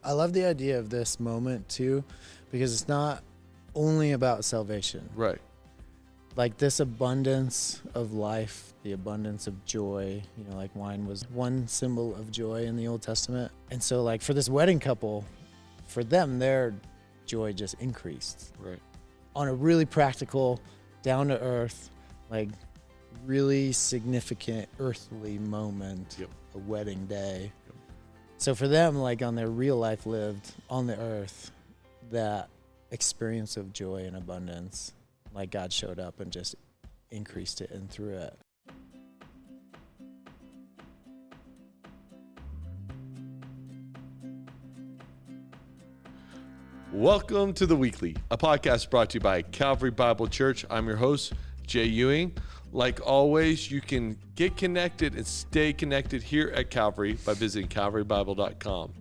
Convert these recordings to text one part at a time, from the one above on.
I love the idea of this moment too, because it's not only about salvation. Right. Like this abundance of life, the abundance of joy, like wine was one symbol of joy in the Old Testament. And so like for this wedding couple, for them, their joy just increased. Right. On a really practical, down to earth, like really significant earthly moment, Yep. a wedding day. Yep. So for them, like on their real life lived on the earth, that experience of joy and abundance, like God showed up and just increased it and through it. Welcome to The Weekly, a podcast brought to you by Calvary Bible Church. I'm your host, Jay Ewing. Like always, you can get connected and stay connected here at Calvary by visiting calvarybible.com.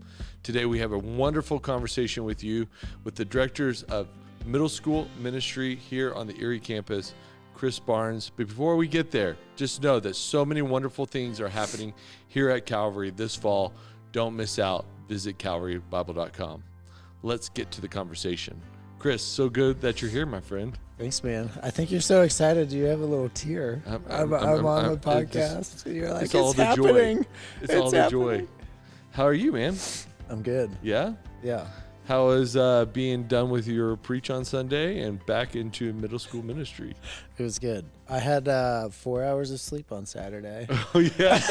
Today, we have a wonderful conversation with you with the directors of middle school ministry here on the Erie campus, Chris Barnes. But before we get there, just know that so many wonderful things are happening here at Calvary this fall. Don't miss out. Visit calvarybible.com. Let's get to the conversation. Chris, so good that you're here, my friend. Thanks, man. I think you're so excited. You have a little tear. I'm on the podcast. You're like, it's happening. Joy. It's all the happening. joy. How are you, man? I'm good. Yeah? Yeah. How is being done with your preach on Sunday and back into middle school ministry? It was good. I had 4 hours of sleep on Saturday. Oh, yeah?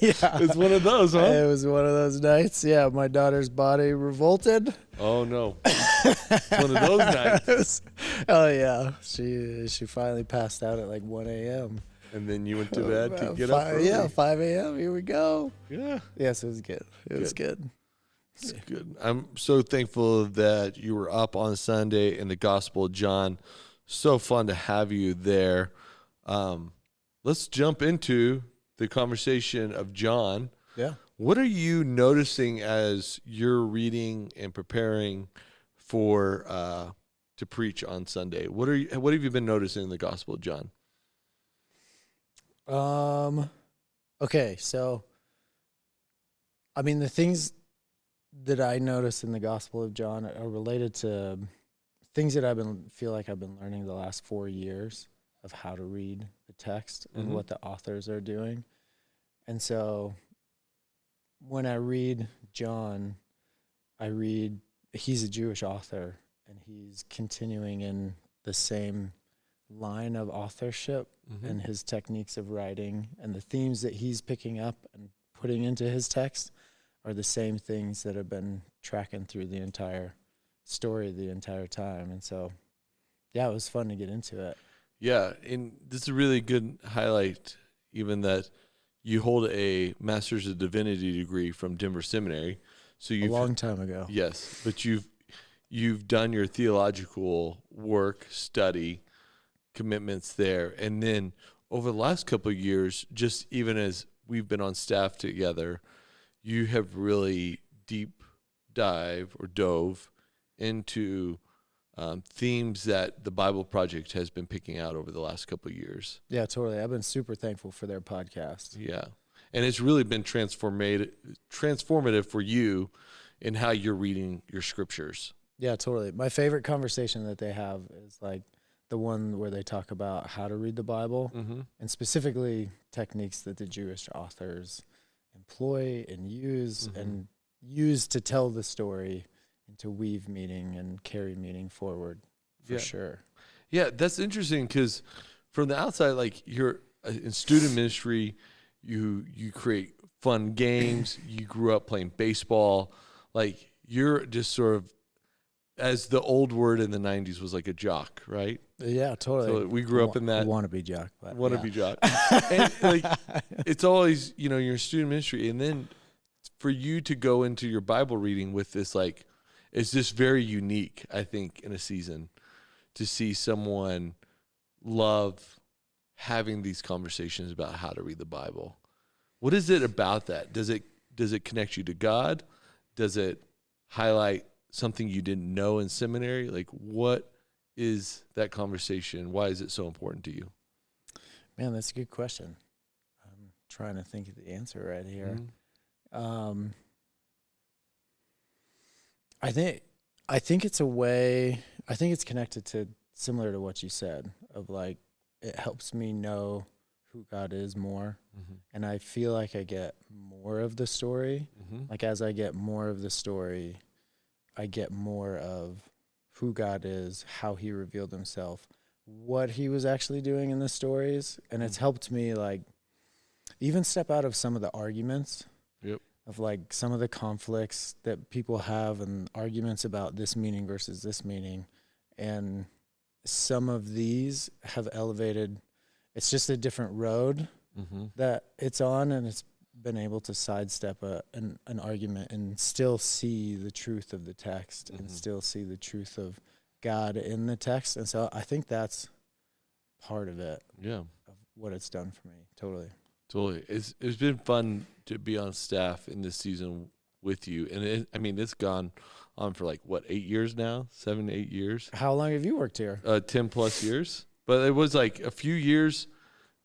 Yeah. It's one of those, huh? It was one of those nights. Yeah, my daughter's body revolted. Oh, no. It's one of those nights. Oh, yeah. She finally passed out at like 1 a.m. And then you went to bed to get up early. Yeah, 5 a.m. Here we go. Yeah. Yes, it was good. It was good. It's good. I'm so thankful that you were up on Sunday in the Gospel of John. So fun to have you there. Let's jump into the conversation of John. Yeah. What are you noticing as you're reading and preparing for to preach on Sunday? What have you been noticing in the Gospel of John? Okay, so I mean the things that I notice in the Gospel of John are related to things that feel like I've been learning the last 4 years of how to read the text and what the authors are doing. And so when I read John, he's a Jewish author and he's continuing in the same line of authorship and his techniques of writing and the themes that he's picking up and putting into his text are the same things that have been tracking through the entire story the entire time. And so, yeah, it was fun to get into it. Yeah, and this is a really good highlight, even that you hold a Master's of Divinity degree from Denver Seminary. So A long time ago. Yes, but you've done your theological work, study, commitments there. And then over the last couple of years, just even as we've been on staff together, you have really dove into themes that the Bible Project has been picking out over the last couple of years. Yeah, totally. I've been super thankful for their podcast. Yeah. And it's really been transformative for you in how you're reading your scriptures. Yeah, totally. My favorite conversation that they have is like the one where they talk about how to read the Bible and specifically techniques that the Jewish authors employ and use to tell the story and to weave meaning and carry meaning forward for sure. Yeah, that's interesting because from the outside, like you're in student ministry, you create fun games. You grew up playing baseball. Like you're just sort of, as the old word in the 90s was like a jock, right? Yeah, totally. So we grew up in that. Wannabe jock. Wannabe jock. And like, it's always, you're in student ministry. And then for you to go into your Bible reading with this, like, it's just very unique, I think, in a season to see someone love having these conversations about how to read the Bible. What is it about that? Does it connect you to God? Does it highlight something you didn't know in seminary? Like, what is that conversation? Why is it so important to you? Man, that's a good question. I'm trying to think of the answer right here. I think it's a way. I think it's connected to similar to what you said of like it helps me know who God is more, and I feel like I get more of the story. Like as I get more of the story, I get more of who God is, how He revealed Himself, what He was actually doing in the stories, and it's helped me like even step out of some of the arguments. Yep. Of like some of the conflicts that people have and arguments about this meaning versus this meaning. And some of these have elevated, it's just a different road that it's on, and it's been able to sidestep an argument and still see the truth of the text and still see the truth of God in the text. And so I think that's part of it, of what it's done for me. Totally. It's been fun to be on staff in this season with you. And it's gone on for 8 years now, 7, 8 years. How long have you worked here? 10 plus years. But it was a few years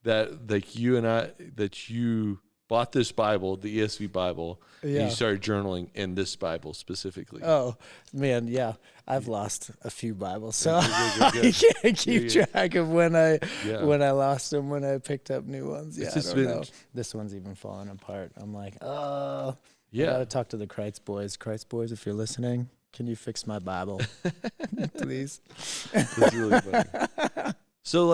that you bought this Bible, the ESV Bible, and you started journaling in this Bible specifically. Oh, man, yeah. I've lost a few Bibles, so I can't keep track of when I lost them, when I picked up new ones. Yeah, I don't know. This one's even falling apart. I'm like, I gotta talk to the Kreitz boys. Kreitz boys, if you're listening, can you fix my Bible, please? That's really funny. So,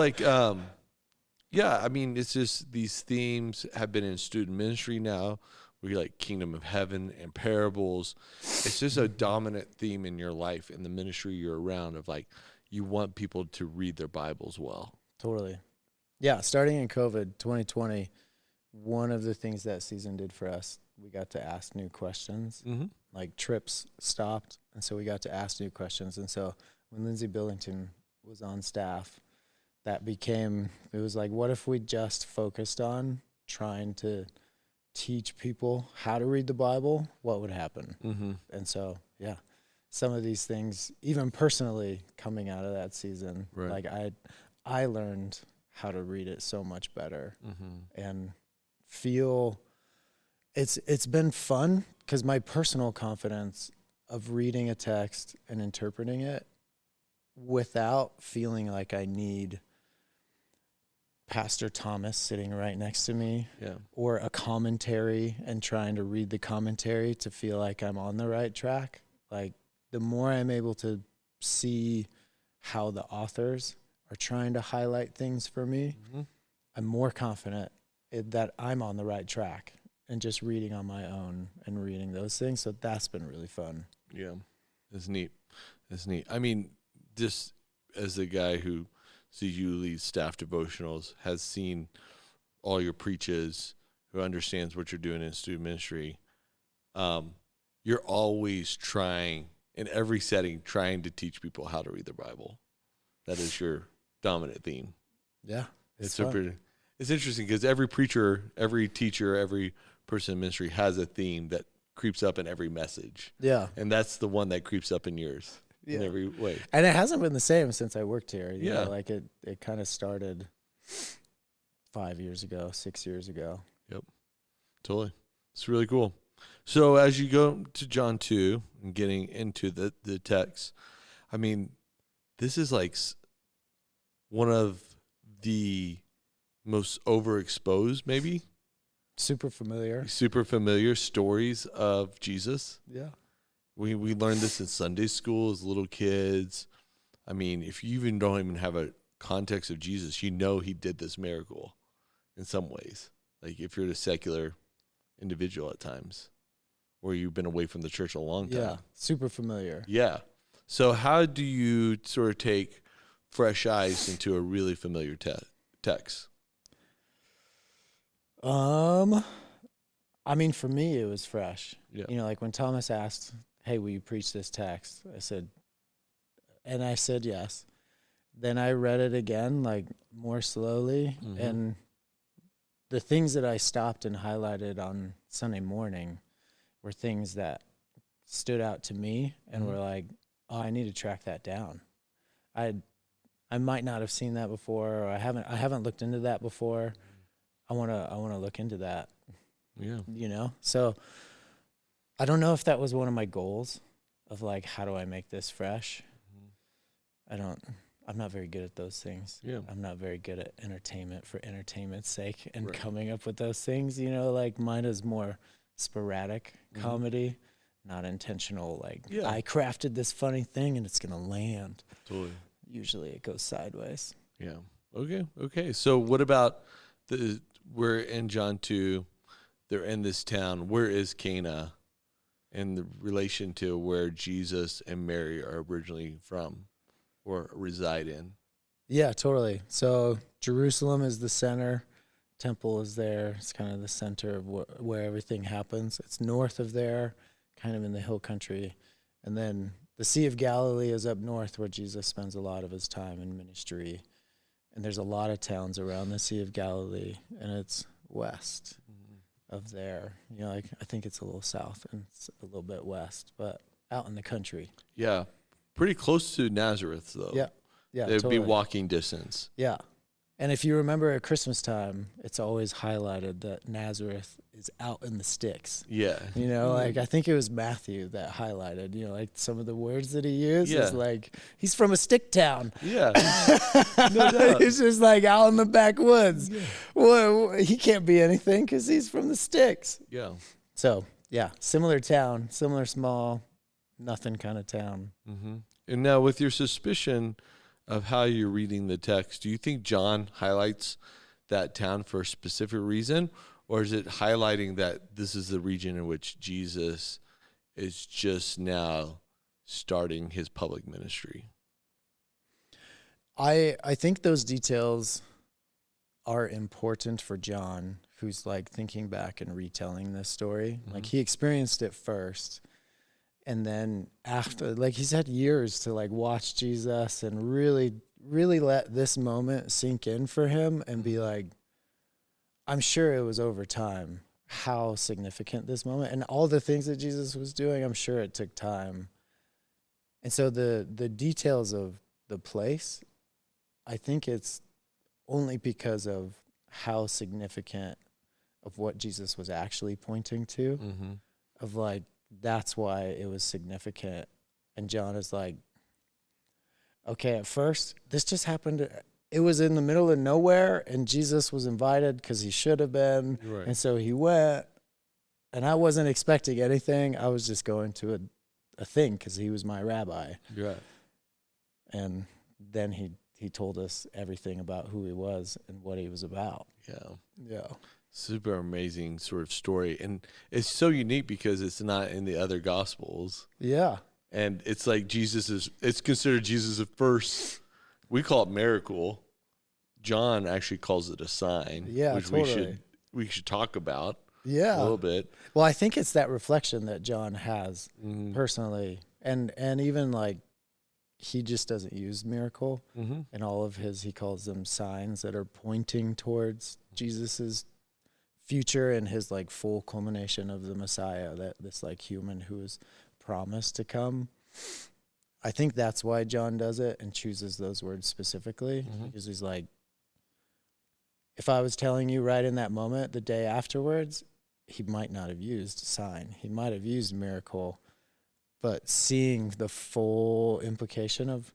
it's just these themes have been in student ministry now. We like Kingdom of Heaven and parables. It's just a dominant theme in your life, in the ministry you're around, of you want people to read their Bibles well. Totally. Yeah, starting in COVID 2020, one of the things that season did for us, we got to ask new questions. Like trips stopped, and so we got to ask new questions. And so when Lindsay Billington was on staff, it was like, what if we just focused on trying to teach people how to read the Bible? What would happen? And so, some of these things, even personally coming out of that season, I learned how to read it so much better and feel it's been fun because my personal confidence of reading a text and interpreting it without feeling like I need Pastor Thomas sitting right next to me, or a commentary and trying to read the commentary to feel like I'm on the right track. Like the more I'm able to see how the authors are trying to highlight things for me, I'm more confident that I'm on the right track and just reading on my own and reading those things. So that's been really fun. Yeah, it's neat. It's neat. I mean, just as the guy who sees you lead staff devotionals, has seen all your preaches, who understands what you're doing in student ministry, you're always trying, in every setting, trying to teach people how to read the Bible. That is your dominant theme. Yeah. It's interesting because every preacher, every teacher, every person in ministry has a theme that creeps up in every message. Yeah. And that's the one that creeps up in yours. In every way. And it hasn't been the same since I worked here. You know, like it kind of started 5 years ago, 6 years ago. Yep. Totally. It's really cool. So as you go to John 2 and getting into the text, I mean, this is one of the most overexposed, maybe? Super familiar stories of Jesus. Yeah. We learned this in Sunday school as little kids. I mean, if you don't even have a context of Jesus, he did this miracle in some ways. Like if you're a secular individual at times, or you've been away from the church a long time. Yeah, super familiar. Yeah. So how do you sort of take fresh eyes into a really familiar text? I mean, for me, it was fresh. Yeah. You know, like when Thomas asked, hey, will you preach this text? I said yes. Then I read it again, more slowly. And the things that I stopped and highlighted on Sunday morning were things that stood out to me and were like, oh, I need to track that down. I might not have seen that before, or I haven't looked into that before. I want to look into that. Yeah. You know? So I don't know if that was one of my goals of like, how do I make this fresh? I'm not very good at those things. Yeah. I'm not very good at entertainment for entertainment's sake and Right. coming up with those things, like mine is more sporadic comedy, not intentional. Like Yeah. I crafted this funny thing and it's going to land. Totally. Usually it goes sideways. Yeah. Okay. So what about we're in John 2, they're in this town. Where is Cana in the relation to where Jesus and Mary are originally from or reside in? Yeah, totally. So Jerusalem is the center. Temple is there. It's kind of the center of where everything happens. It's north of there, kind of in the hill country. And then the Sea of Galilee is up north where Jesus spends a lot of his time in ministry. And there's a lot of towns around the Sea of Galilee, and it's west of there. I think it's a little south and it's a little bit west, but out in the country. Yeah. Pretty close to Nazareth, though. Yeah. Yeah. It would totally. be walking distance. Yeah. And if you remember at Christmas time, it's always highlighted that Nazareth is out in the sticks. Yeah. Like I think it was Matthew that highlighted, like some of the words that he used Yeah. is like, he's from a stick town. Yeah. No doubt. He's just like out in the backwoods. Yeah. Well, he can't be anything because he's from the sticks. Yeah. So, yeah, similar town, similar small, nothing kind of town. Mm-hmm. And now with your suspicion of how you're reading the text, do you think John highlights that town for a specific reason, or is it highlighting that this is the region in which Jesus is just now starting his public ministry? I think those details are important for John, who's like thinking back and retelling this story. Mm-hmm. Like he experienced it first. And then after, like he's had years to like watch Jesus and really, really let this moment sink in for him and be like, I'm sure it was over time how significant this moment and all the things that Jesus was doing, I'm sure it took time. And so the details of the place, I think it's only because of how significant of what Jesus was actually pointing to, of like, that's why it was significant. And John is like, okay, at first, this just happened. It was in the middle of nowhere, and Jesus was invited because he should have been. Right. And so he went, and I wasn't expecting anything. I was just going to a thing because he was my rabbi. Yeah. And then he told us everything about who he was and what he was about. Yeah. Yeah. Super amazing sort of story. And it's so unique because it's not in the other gospels. Yeah. And it's like it's considered Jesus' first, we call it miracle. John actually calls it a sign. Yeah, which totally. we should talk about Yeah. a little bit. Well, I think it's that reflection that John has Mm-hmm. personally. And even like, he just doesn't use miracle. Mm-hmm. And all of his, he calls them signs that are pointing towards Jesus's future and his like full culmination of the Messiah, that this like human who is promised to come. I think that's why John does it and chooses those words specifically, because he's like, if I was telling you right in that moment, the day afterwards, he might not have used sign. He might have used miracle, but seeing the full implication of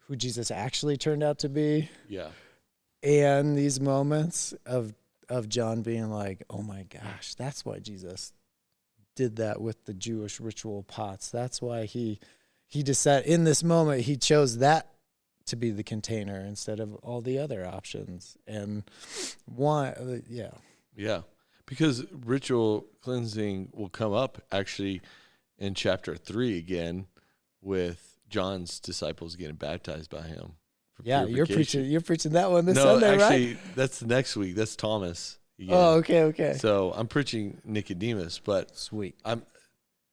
who Jesus actually turned out to be, Yeah. and these moments of John being like, oh my gosh, that's why Jesus did that with the Jewish ritual pots. That's why he decided in this moment, he chose that to be the container instead of all the other options. And Yeah. Because ritual cleansing will come up actually in chapter 3 again with John's disciples getting baptized by him. Yeah, purification. you're preaching that one this No, Sunday, actually, right? that's next week. That's Thomas. Again. Oh, okay. So I'm preaching Nicodemus, but Sweet.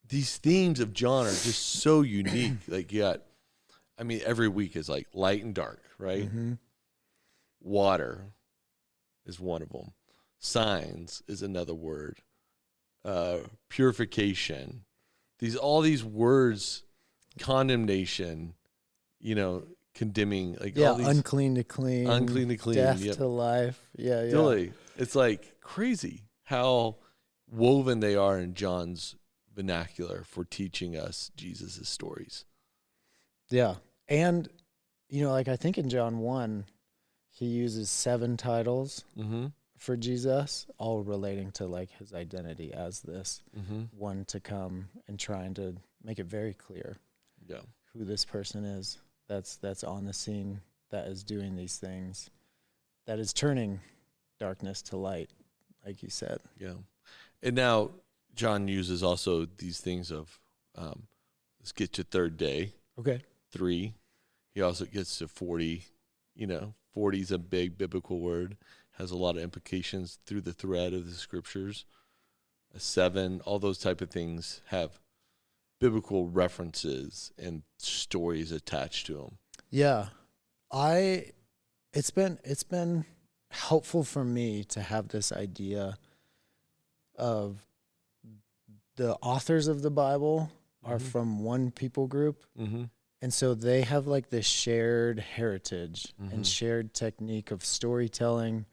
these themes of John are just so unique. Like every week is like light and dark, right? Mm-hmm. Water is one of them. Signs is another word. Purification. All these words, condemnation, condemning, like all these unclean to clean, death yep. to life. Yeah. Really, it's like crazy how woven they are in John's vernacular for teaching us Jesus' stories. Yeah. And, like I think in John 1, he uses 7 titles Mm-hmm. for Jesus, all relating to like his identity as this one to come, and trying to make it very clear who this person is that's on the scene, that is doing these things, that is turning darkness to light, like you said. Yeah. And now John uses also these things of, let's get to third day, Okay. 3. He also gets to 40. 40 is a big biblical word, has a lot of implications through the thread of the scriptures. 7, all those type of things have biblical references and stories attached to them. Yeah. It's been helpful for me to have this idea of the authors of the Bible are from one people group. Mm-hmm. And so they have like this shared heritage and shared technique of storytelling,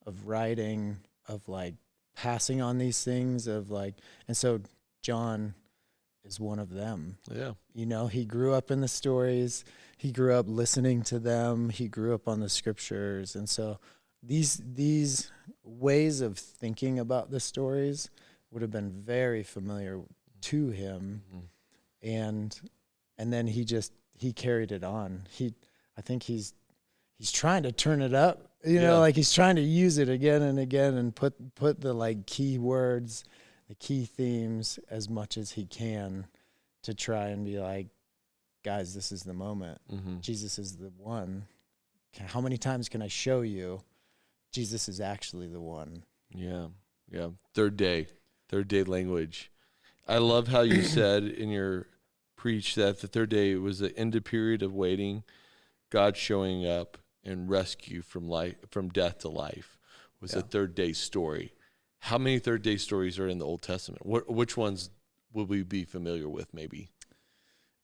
of writing, of like passing on these things, of like, and so John is one of them. Yeah. He grew up in the stories, he grew up listening to them, he grew up on the scriptures. And so these ways of thinking about the stories would have been very familiar to him. And then he carried it on. I think he's trying to turn it up, like he's trying to use it again and again, and put the like key words, the key themes as much as he can, to try and be like, guys, this is the moment. Jesus is the one. How many times can I show you Jesus is actually the one? Yeah. Yeah. Third day language. I love how you said in your preach that the third day was the end of period of waiting, God showing up and rescue from death to life was a third day story. How many third day stories are in the Old Testament? Which ones would we be familiar with, maybe?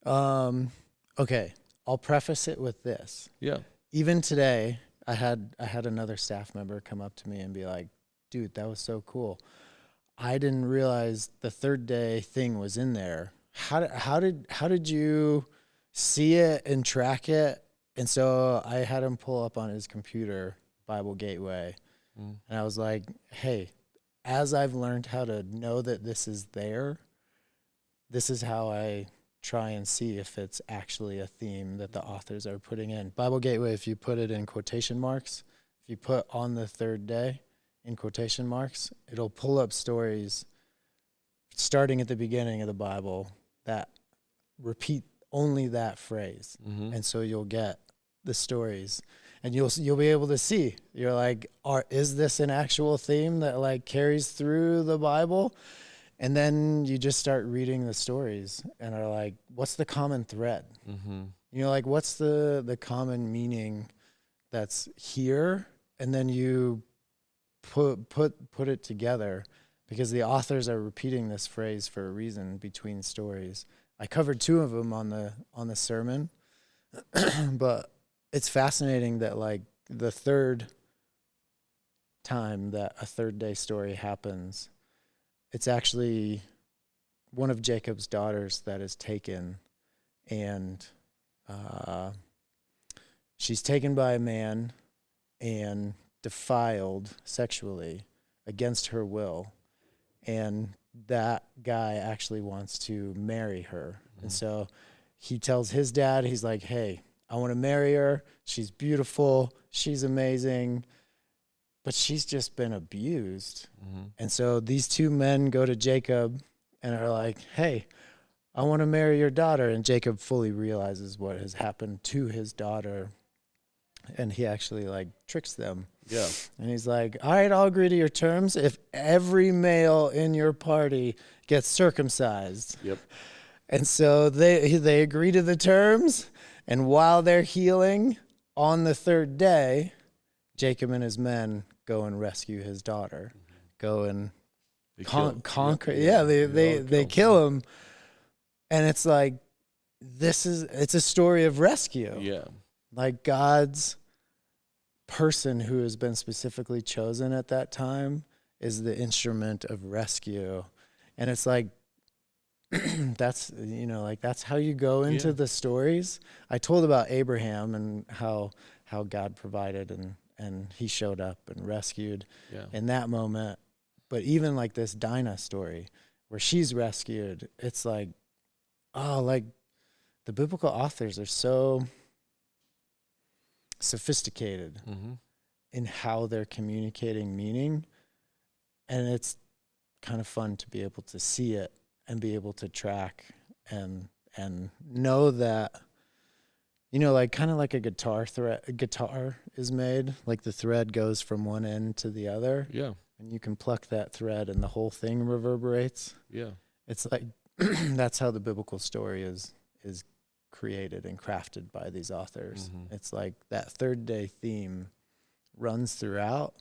Okay, I'll preface it with this. Yeah. Even today, I had another staff member come up to me and be like, dude, that was so cool. I didn't realize the third day thing was in there. How did you see it and track it? And so I had him pull up on his computer Bible Gateway, and I was like, hey, as I've learned how to know that this is there, this is how I try and see if it's actually a theme that the authors are putting in. Bible Gateway, if you put it in quotation marks, if you put on the third day in quotation marks, it'll pull up stories starting at the beginning of the Bible that repeat only that phrase. And so you'll get the stories, and you'll be able to see. You're like, is this an actual theme that like carries through the Bible? And then you just start reading the stories and are like, what's the common thread? Like, what's the common meaning that's here? And then you put it together, because the authors are repeating this phrase for a reason between stories. I covered 2 of them on the sermon, but it's fascinating that like the third time that a third day story happens, it's actually one of Jacob's daughters that is taken, and she's taken by a man and defiled sexually against her will. And that guy actually wants to marry her. And so he tells his dad, he's like, hey, I want to marry her. She's beautiful. She's amazing. But she's just been abused. And so these 2 men go to Jacob and are like, hey, I want to marry your daughter. And Jacob fully realizes what has happened to his daughter. And he actually like tricks them. Yeah. And he's like, all right, I'll agree to your terms if every male in your party gets circumcised. Yep. And so they agree to the terms. And while they're healing on the third day, Jacob and his men go and rescue his daughter, go and conquer. Yeah, they kill him. And it's like, it's a story of rescue. Yeah. Like God's person who has been specifically chosen at that time is the instrument of rescue. And it's like, that's, like that's how you go into Yeah. the stories. I told about Abraham and how God provided and he showed up and rescued Yeah. in that moment. But even like this Dinah story where she's rescued, it's like, oh, like the biblical authors are so sophisticated Mm-hmm. in how they're communicating meaning. And it's kind of fun to be able to see it and be able to track and know that, like kind of like a guitar is made, like the thread goes from one end to the other Yeah. and you can pluck that thread and the whole thing reverberates. Yeah. It's like that's how the biblical story is created and crafted by these authors. Mm-hmm. It's like that third day theme runs throughout,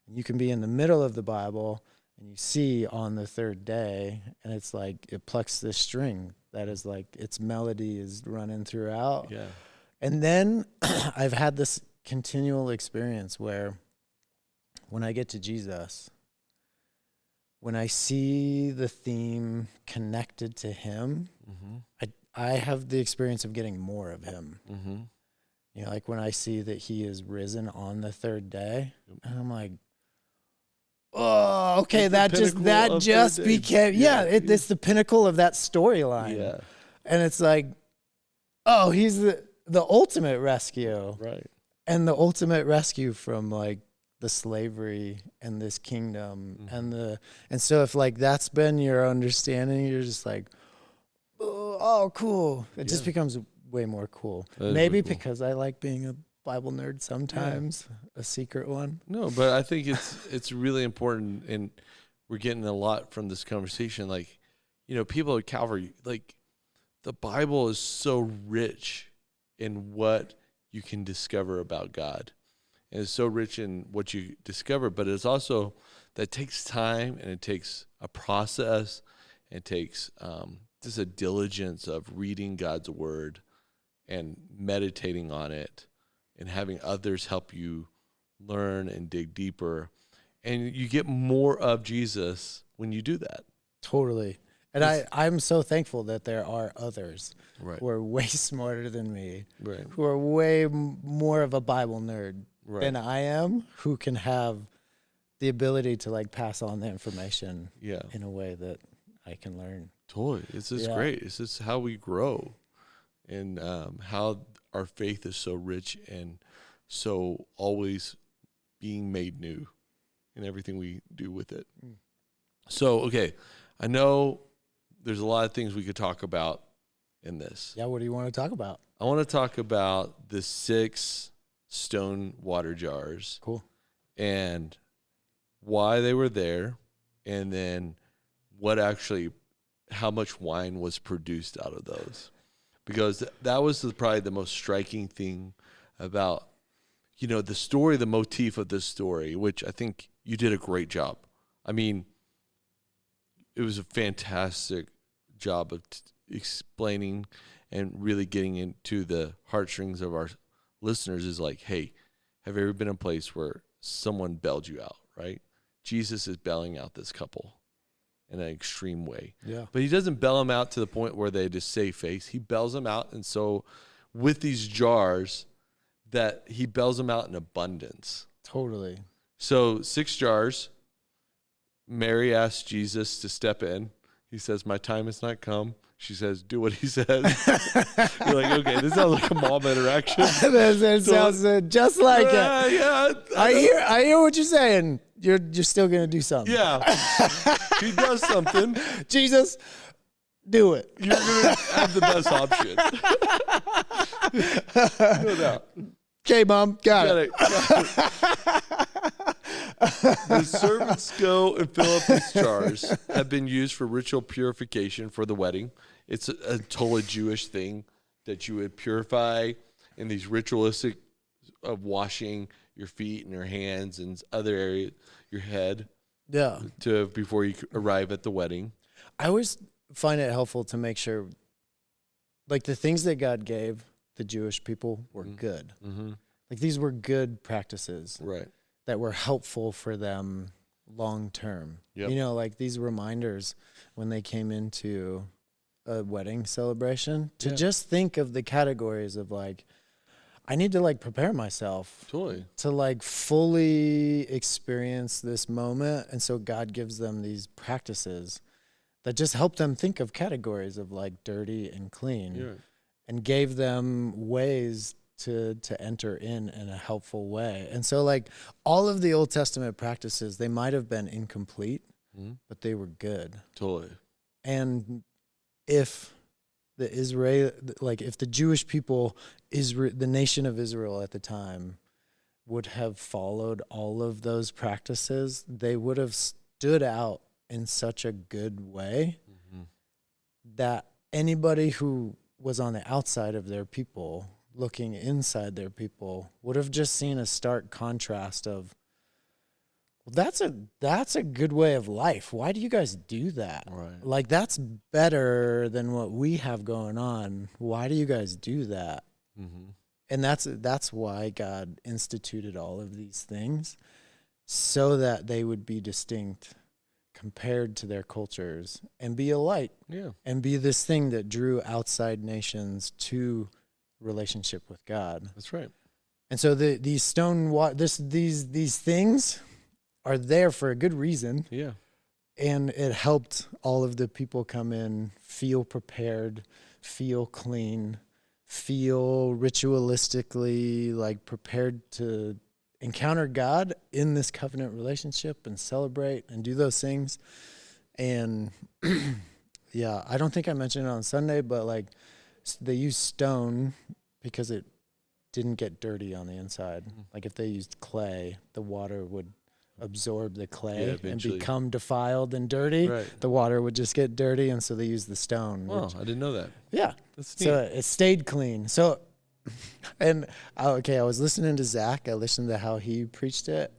and you can be in the middle of the Bible and you see on the third day, and it's like it plucks this string that is like its melody is running throughout. Yeah. And then I've had this continual experience where when I get to Jesus, when I see the theme connected to him, Mm-hmm. I have the experience of getting more of him. Mm-hmm. Like when I see that he is risen on the third day, Yep. and I'm like, oh, okay, It's the pinnacle that of just third day. became, it's the pinnacle of that storyline. Yeah. And it's like, oh, he's the ultimate rescue. Right. And the ultimate rescue from like the slavery and this kingdom. Mm-hmm. And so if like that's been your understanding, you're just like, oh, cool. It just becomes way more cool. That is Maybe really cool. because I like being a Bible nerd sometimes, a secret one. No, but I think it's really important, and we're getting a lot from this conversation. Like, people at Calvary, like the Bible is so rich in what you can discover about God. And it's so rich in what you discover, but it's also that takes time, and it takes a process, and it takes just a diligence of reading God's word and meditating on it and having others help you learn and dig deeper. And you get more of Jesus when you do that. Totally. And I'm so thankful that there are others Right. who are way smarter than me, Right. who are way more of a Bible nerd Right. than I am, who can have the ability to like pass on the information Yeah. in a way that I can learn. Totally. It's just great. It's just how we grow, and how our faith is so rich and so always being made new in everything we do with it. So, okay, I know there's a lot of things we could talk about in this. Yeah, what do you want to talk about? I want to talk about the 6 stone water jars. Cool. And why they were there, and then how much wine was produced out of those. Because that was probably the most striking thing about, the story, the motif of this story, which I think you did a great job. I mean, it was a fantastic job of explaining and really getting into the heartstrings of our listeners. Is like, hey, have you ever been in a place where someone bailed you out, right? Jesus is bailing out this couple in an extreme way. Yeah. But he doesn't bail them out to the point where they just save face. He bails them out. And so with these jars, that he bails them out in abundance. Totally. So 6 jars. Mary asks Jesus to step in. He says, my time has not come. She says, do what he says. You're like, okay, this sounds like a mom interaction. That sounds just like it. Yeah. I hear what you're saying. You're still gonna do something. Yeah. He does something. Jesus, do it. You're going to have the best option. No doubt. Okay, Mom, got it. The servants go and fill up these jars, have been used for ritual purification for the wedding. It's a totally Jewish thing that you would purify in these ritualistic of washing your feet and your hands and other areas, your head, Yeah. before you arrive at the wedding. I always find it helpful to make sure, like the things that God gave the Jewish people were good. Mm-hmm. Like these were good practices Right. that were helpful for them long term. Yep. Like these reminders when they came into a wedding celebration to Yeah. just think of the categories of like, I need to like prepare myself Totally. to like fully experience this moment. And so God gives them these practices that just help them think of categories of like dirty and clean, Yeah. and gave them ways to enter in a helpful way. And so like all of the Old Testament practices, they might have been incomplete, Mhm. but they were good. Totally. And if the Israel, like if the Jewish people, Israel, the nation of Israel at the time, would have followed all of those practices, they would have stood out in such a good way Mhm. that anybody who was on the outside of their people looking inside their people would have just seen a stark contrast of, well, that's a good way of life. Why do you guys do that? Right. Like that's better than what we have going on. Why do you guys do that? Mm-hmm. And that's why God instituted all of these things, so that they would be distinct compared to their cultures and be a light Yeah. and be this thing that drew outside nations to relationship with God. That's right. And so these these things are there for a good reason, Yeah. and it helped all of the people come in, feel prepared, feel clean, feel ritualistically like prepared to encounter God in this covenant relationship and celebrate and do those things. And yeah, I don't think I mentioned it on Sunday, but like they use stone because it didn't get dirty on the inside. Like if they used clay, the water would absorb the clay and eventually. become defiled and dirty. Right. The water would just get dirty, and so they used the stone. Wow, which- I didn't know that. yeah. That's neat. So it stayed clean. So, and I was listening to Zach. I listened to how he preached it,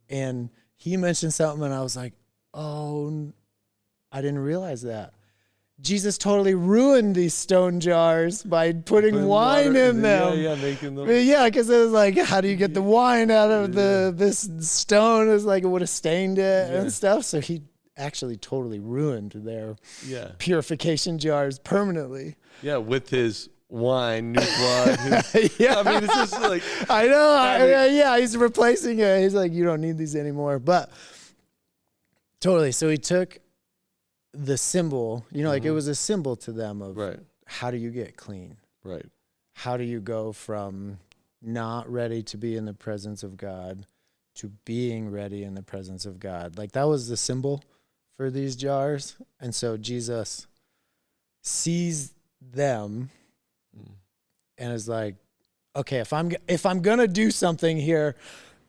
and he mentioned something, and I was like, oh, I didn't realize that. Jesus totally ruined these stone jars by putting wine water- in them. Yeah, making them. Yeah, because it was like, how do you get the wine out of this stone? It was like it would have stained it Yeah. and stuff. So he actually totally ruined their Yeah. purification jars permanently. Yeah, with his wine, new blood. Yeah, I mean, it's just like, I know. I mean- Yeah, he's replacing it. He's like, you don't need these anymore. But totally. So he took the symbol, like it was a symbol to them of right, how do you get clean? right. How do you go from not ready to be in the presence of God to being ready in the presence of God? Like that was the symbol for these jars. And so Jesus sees them and is like, okay, if I'm going to do something here,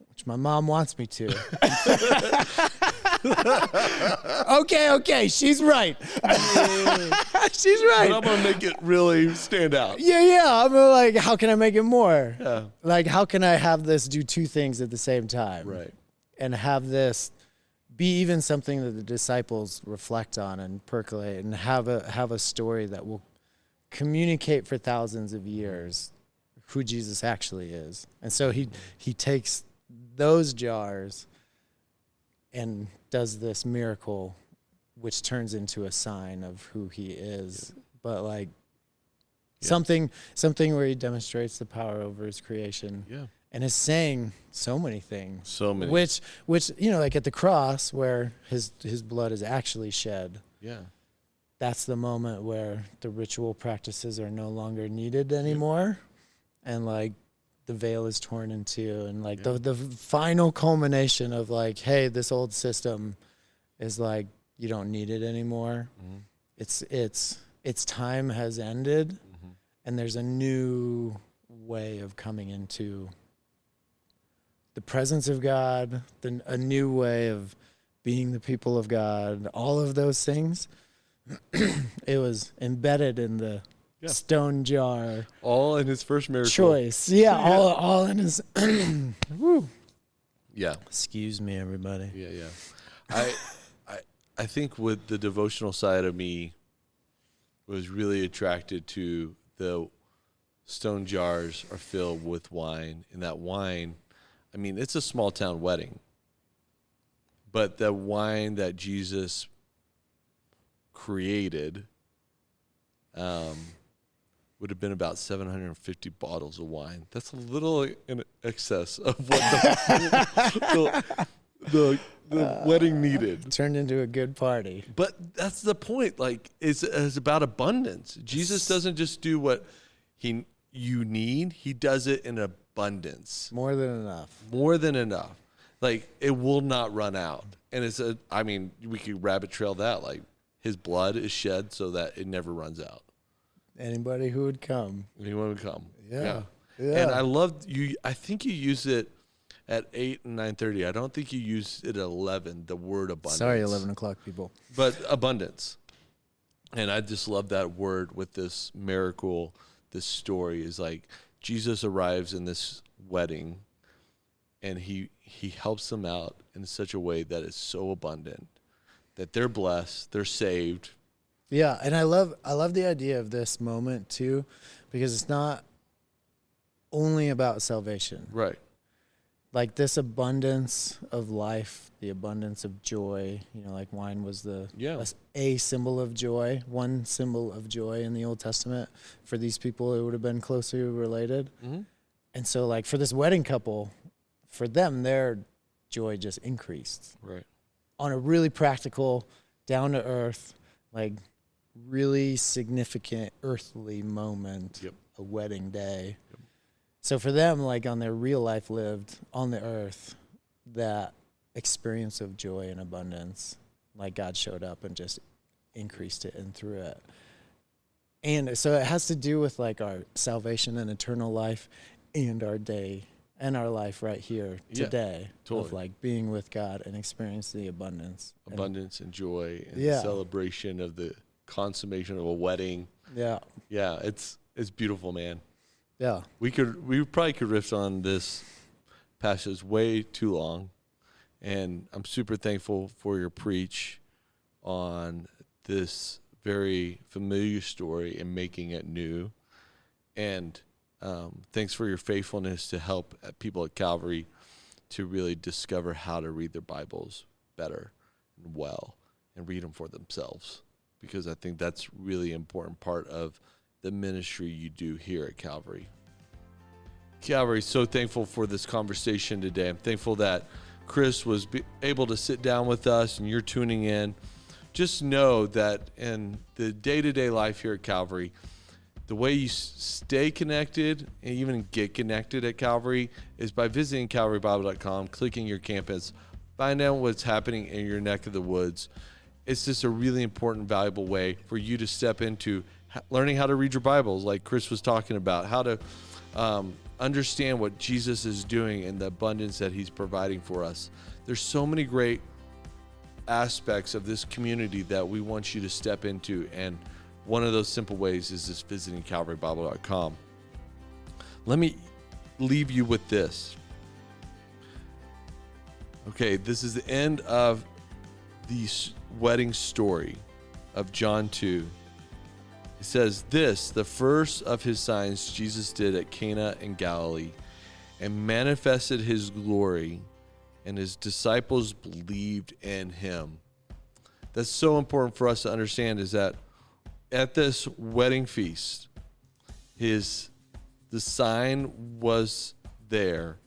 which my mom wants me to. Okay, she's right. She's right. But I'm going to make it really stand out. Yeah. I'm like, how can I make it more? Yeah. Like, how can I have this do two things at the same time? Right. And have this be even something that the disciples reflect on and percolate and have a story that will communicate for thousands of years who Jesus actually is. And so he takes those jars and does this miracle, which turns into a sign of who he is. But like something where he demonstrates the power over his creation. Yeah. And is saying so many things. So many. Which like at the cross where his blood is actually shed. Yeah. That's the moment where the ritual practices are no longer needed anymore. And like the veil is torn in two, and like the final culmination of like, hey, this old system is like, you don't need it anymore. Its time has ended, and there's a new way of coming into the presence of God, a new way of being the people of God, all of those things. It was embedded in the stone jar All in his first miracle. choice. Yeah, all in his. Woo. Yeah. Excuse me, everybody. Yeah. I think with the devotional side of me was really attracted to the stone jars are filled with wine, and that wine, I mean, it's a small town wedding, but the wine that Jesus created would have been about 750 bottles of wine. That's a little in excess of what the wedding needed. Turned into a good party. But that's the point. Like, it's about abundance. Jesus doesn't just do what you need. He does it in abundance. More than enough. More than enough. Like, it will not run out. And we could rabbit trail that. Like, his blood is shed so that it never runs out. Anybody who would come. Anyone would come. Yeah. And I loved you. I think you use it at 8 and 9:30. I don't think you use it at 11, the word abundance. Sorry, 11 o'clock people. But abundance. And I just love that word with this miracle, this story is like Jesus arrives in this wedding and he helps them out in such a way that is so abundant that they're blessed, they're saved. Yeah, and I love the idea of this moment too, because it's not only about salvation. Right. Like this abundance of life, the abundance of joy, like wine was a symbol of joy, one symbol of joy in the Old Testament. For these people, it would have been closely related. Mm-hmm. And so like for this wedding couple, for them, their joy just increased. Right. On a really practical, down to earth, like really significant earthly moment, a wedding day. Yep. So for them, like on their real life lived on the earth, that experience of joy and abundance, like God showed up and just increased it and through it. And so it has to do with like our salvation and eternal life and our day and our life right here today, totally. Of like being with God and experience the abundance and joy and the celebration of the consummation of a wedding. Yeah, it's beautiful, man. Yeah, we probably could riff on this passage way too long, and I'm super thankful for your preach on this very familiar story and making it new. And thanks for your faithfulness to help people at Calvary to really discover how to read their Bibles better and well and read them for themselves, because I think that's really important part of the ministry you do here at Calvary. Calvary, so thankful for this conversation today. I'm thankful that Chris was able to sit down with us and you're tuning in. Just know that in the day-to-day life here at Calvary, the way you stay connected and even get connected at Calvary is by visiting calvarybible.com, clicking your campus, find out what's happening in your neck of the woods. It's just a really important, valuable way for you to step into learning how to read your Bibles, like Chris was talking about, how to understand what Jesus is doing and the abundance that he's providing for us. There's so many great aspects of this community that we want you to step into, and one of those simple ways is just visiting calvarybible.com. Let me leave you with this. Okay, this is the end of the wedding story of John 2. It says, "This, the first of his signs Jesus did at Cana in Galilee, and manifested his glory, and his disciples believed in him." That's so important for us to understand, is that at this wedding feast, the sign was there,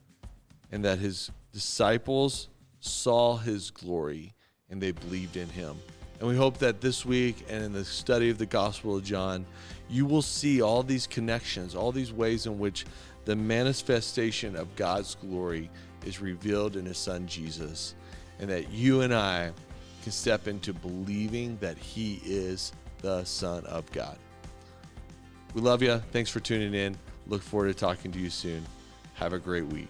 and that his disciples saw his glory and they believed in him. And we hope that this week and in the study of the Gospel of John, you will see all these connections, all these ways in which the manifestation of God's glory is revealed in his son Jesus, and that you and I can step into believing that he is the Son of God. We love you. Thanks for tuning in. Look forward to talking to you soon. Have a great week.